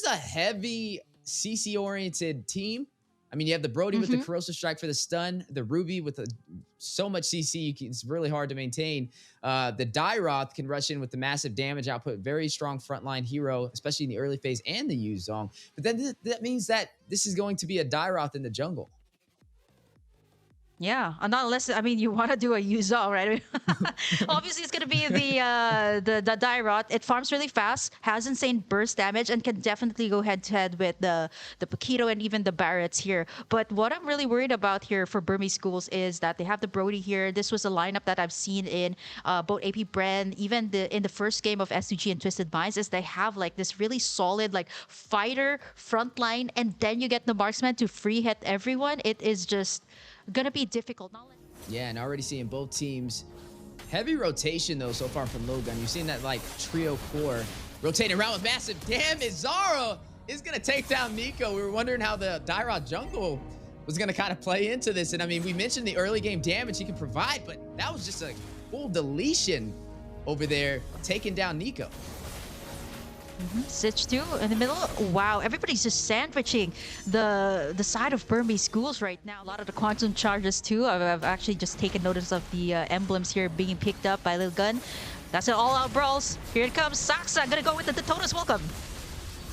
a heavy CC-oriented team. I mean, you have the Brody with the Corrosive Strike for the stun, the Ruby with so much CC, it's really hard to maintain. The Dairoth can rush in with the massive damage output, very strong frontline hero, especially in the early phase and the Yuzong. But then that means that this is going to be a Dairoth in the jungle. Yeah, not unless, I mean, you want to do a Yuzong, right? Obviously, it's going to be the Dairoth. It farms really fast, has insane burst damage, and can definitely go head-to-head with the Phygital and even the Barretts here. But what I'm really worried about here for Burmese Ghouls is that they have the Brody here. This was a lineup that I've seen in both APBR, even in the first game of S2G and Twisted Minds, is they have like this really solid like fighter front line, and then you get the marksman to free hit everyone. It is just gonna be difficult. Yeah, and already seeing both teams heavy rotation though so far from Lilgun. You've seen that like trio core rotating around with massive damage. Zara is gonna take down Nico. We were wondering how the Dairoth jungle was gonna kind of play into this, and I mean, we mentioned the early game damage he can provide, but that was just a full deletion over there, taking down Nico. Stitch 2 in the middle. Wow, everybody's just sandwiching the side of Burmese Ghouls right now. A lot of the quantum charges too. I've actually just taken notice of the emblems here being picked up by Lilgun. That's it, all out brawls. Here it comes. Saksa gonna go with the TWIS welcome.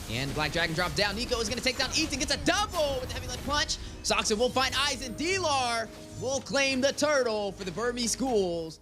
And the Black Dragon drop down. Nico is gonna take down Ethan, gets a double with the heavy leg punch. Saksa will find eyes, and Dilar will claim the turtle for the Burmese Ghouls.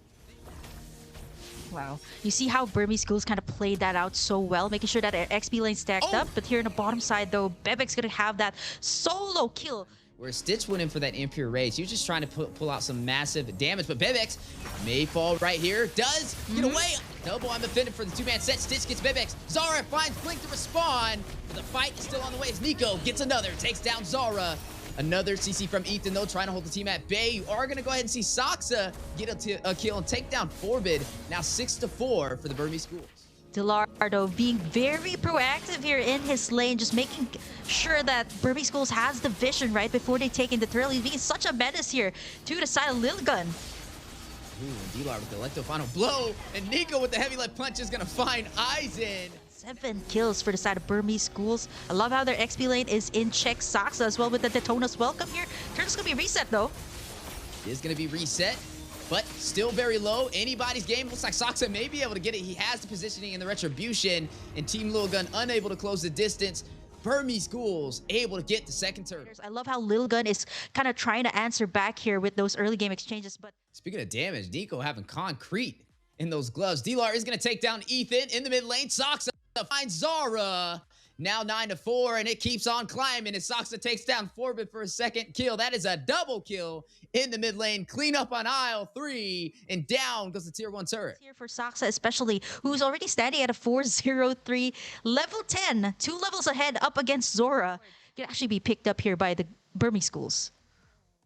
Wow. You see how Burmese Ghouls kind of played that out so well, making sure that XP lane stacked up. But here in the bottom side, though, BLCK's going to have that solo kill. Where Stitch went in for that Impure Rage. He was just trying to pull out some massive damage, but BLCK may fall right here. Does get away. Double on the defended for the two-man set. Stitch gets BLCK. Zara finds Blink to respawn, but the fight is still on the way as Nico gets another. Takes down Zara. Another CC from Ethan, though, trying to hold the team at bay. You are going to go ahead and see Saksa get a kill and take down Forbid. Now 6-4 for the Burmese Ghouls. Dilardo being very proactive here in his lane, just making sure that Burmese Ghouls has the vision right before they take in the thrill. He's being such a menace here to the side of Lilgun. Ooh, and Dilar with the Electro final blow, and Nico with the heavy leg punch is going to find Aizen. 7 kills for the side of Burmese Ghouls. I love how their XP lane is in check. Saksa as well with the TWIS welcome here. Turn's gonna be reset though. It is gonna be reset, but still very low. Anybody's game. Looks like Saksa may be able to get it. He has the positioning and the retribution, and Team Lilgun unable to close the distance. Burmese Ghouls able to get the second turn. I love how Lilgun is kind of trying to answer back here with those early game exchanges. But speaking of damage, Nico having concrete in those gloves. Dilar is gonna take down Ethan in the mid lane. Saksa finds Zara. Now 9-4, and it keeps on climbing as Saksa takes down Forbid for a second kill. That is a double kill in the mid lane. Clean up on aisle 3, and down goes the tier 1 turret. Here for Saksa especially, who's already standing at a 4-0-3, level 10, 2 levels ahead up against Zora. Can actually be picked up here by the Burmese Ghouls.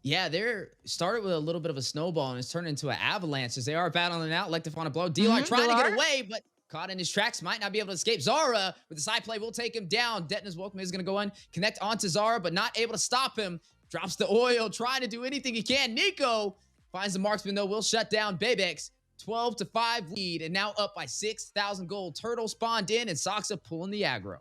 Yeah, they're started with a little bit of a snowball, and it's turned into an avalanche as they are battling out. Elective on a blow. Dilar trying to get away, but caught in his tracks, might not be able to escape. Zara with the side play will take him down. Detna's welcome is going to go in, connect onto Zara, but not able to stop him. Drops the oil, trying to do anything he can. Nico finds the marksman, though, will shut down BLCK. 12-5 lead, and now up by 6,000 gold. Turtle spawned in, and Saksa pulling the aggro.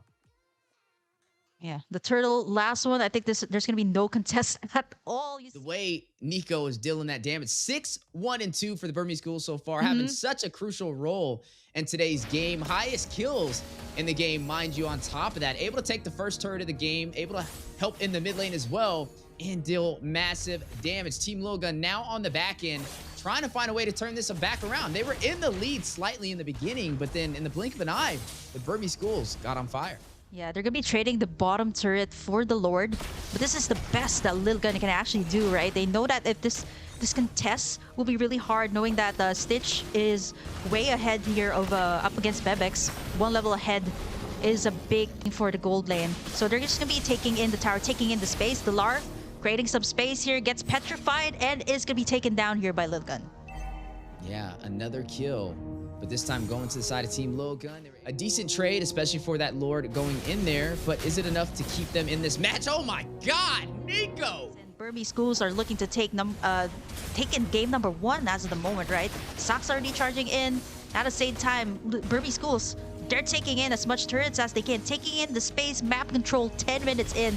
Yeah, the turtle, last one. I think there's going to be no contest at all. The way Nico is dealing that damage. 6-1-2 for the Burmese Ghouls so far, having such a crucial role in today's game. Highest kills in the game, mind you, on top of that. Able to take the first turret of the game, able to help in the mid lane as well, and deal massive damage. Team Lilgun now on the back end, trying to find a way to turn this back around. They were in the lead slightly in the beginning, but then in the blink of an eye, the Burmese Ghouls got on fire. Yeah, they're going to be trading the bottom turret for the Lord. But this is the best that Lilgun can actually do, right? They know that if this contest will be really hard, knowing that Stitch is way ahead here of up against BLCK. 1 level ahead is a big thing for the gold lane. So they're just going to be taking in the tower, taking in the space. The Lar creating some space here, gets petrified, and is going to be taken down here by Lilgun. Yeah, another kill. But this time going to the side of Team Lilgun. A decent trade, especially for that Lord going in there. But is it enough to keep them in this match? Oh my God, Nico! And Burmese Ghouls are looking to take in game number 1 as of the moment, right? Saksa already charging in. At the same time, Burmese Ghouls they're taking in as much turrets as they can, taking in the space, map control, 10 minutes in.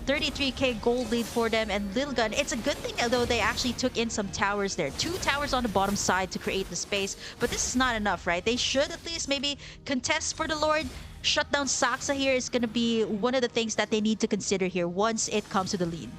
33k gold lead for them, and Lilgun, it's a good thing though they actually took in some towers there. 2 towers on the bottom side to create the space, but this is not enough, right? They should at least maybe contest for the Lord. Shut down Saksa here is going to be one of the things that they need to consider here once it comes to the lead.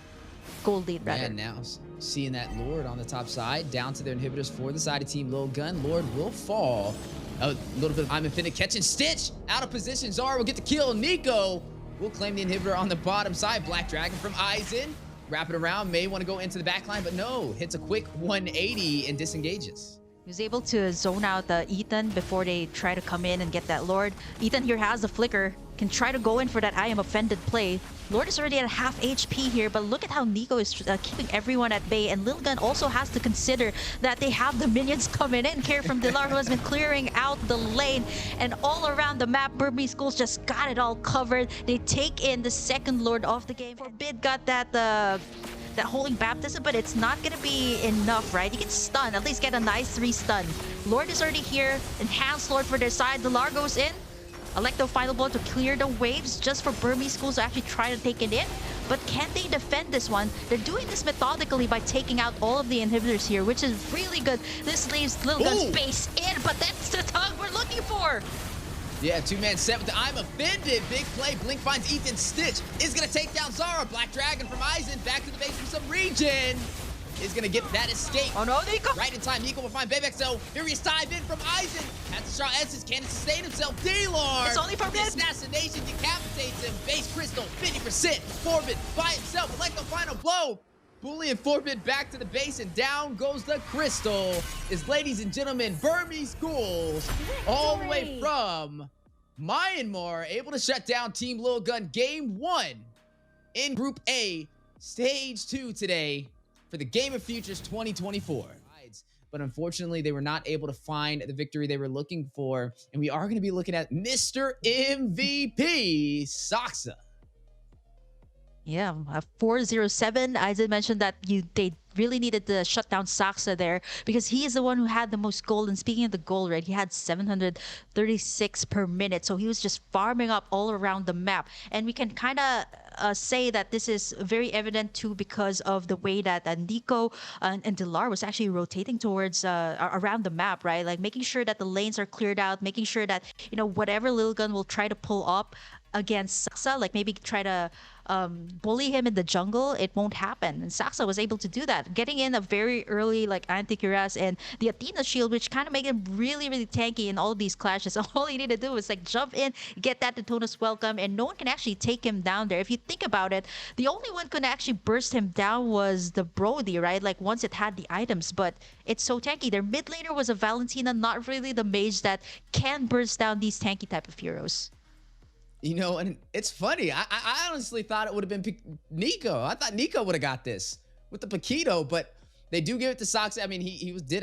Gold lead, rather. And now seeing that Lord on the top side, down to their inhibitors for the side of Team Lilgun. Lord will fall. A little bit of I'm Infinite catching Stitch. Out of position. Zara will get the kill. Nico will claim the inhibitor on the bottom side. Black Dragon from Aizen. Wrap it around. May want to go into the backline, but no. Hits a quick 180 and disengages. He was able to zone out Ethan before they try to come in and get that Lord. Ethan here has the flicker. Can try to go in for that I am offended play. Lord is already at half HP here, but look at how Nico is keeping everyone at bay. And Lilgun also has to consider that they have the minions coming in here from Dilar, who has been clearing out the lane. And all around the map, Burmese Ghouls just got it all covered. They take in the second Lord of the game. Forbid got that holding baptism, but it's not gonna be enough, right? You can stun, at least get a nice 3 stun. Lord is already here. Enhanced Lord for their side. Dilar goes in. Electo final blow to clear the waves just for Burmese Ghouls to actually try to take it in. But can they defend this one? They're doing this methodically by taking out all of the inhibitors here, which is really good. This leaves Lilgun's base in, but that's the tug we're looking for. Yeah, 2-man set with the I'm Offended. Big play. Blink finds Ethan. Stitch is going to take down Zara. Black Dragon from Aizen. Back to the base from some region. Is going to get that escape. Oh no, Nico. Right in time. Nico will find Bebex. So furious dive in from Aizen. Has to shot Esses. Can't sustain himself. D-Lord. It's only for mid. Assassination decapitates him. Base Crystal. 50%. Forbid by himself. Like the final blow. Bully and Forbid back to the base, and down goes the Crystal. Is, ladies and gentlemen, Burmese Ghouls all the way from Myanmar able to shut down Team Lilgun Game 1 in Group A, Stage 2 today for the Game of Futures 2024. But unfortunately, they were not able to find the victory they were looking for, and we are going to be looking at Mr. MVP, Saksa. Yeah, 407. I did mention that they really needed to shut down Saksa there because he is the one who had the most gold. And speaking of the gold, right, he had 736 per minute. So he was just farming up all around the map. And we can kind of say that this is very evident too because of the way that Nico and Dilar was actually rotating towards around the map, right? Like making sure that the lanes are cleared out, making sure that, you know, whatever Lilgun will try to pull up against Saksa, like maybe try to bully him in the jungle, it won't happen. And Saksa was able to do that, getting in a very early like anti-cuirass and the Athena shield, which kind of made him really, really tanky in all of these clashes. All he needed to do was like jump in, get that Daytona's welcome, and no one can actually take him down there. If you think about it, the only one could actually burst him down was the Brody, right? Like once it had the items, but it's so tanky. Their mid laner was a Valentina, not really the mage that can burst down these tanky type of heroes. You know, and it's funny. I honestly thought it would have been Nico. I thought Nico would have got this with the Phygital, but they do give it to Sox. I mean, he did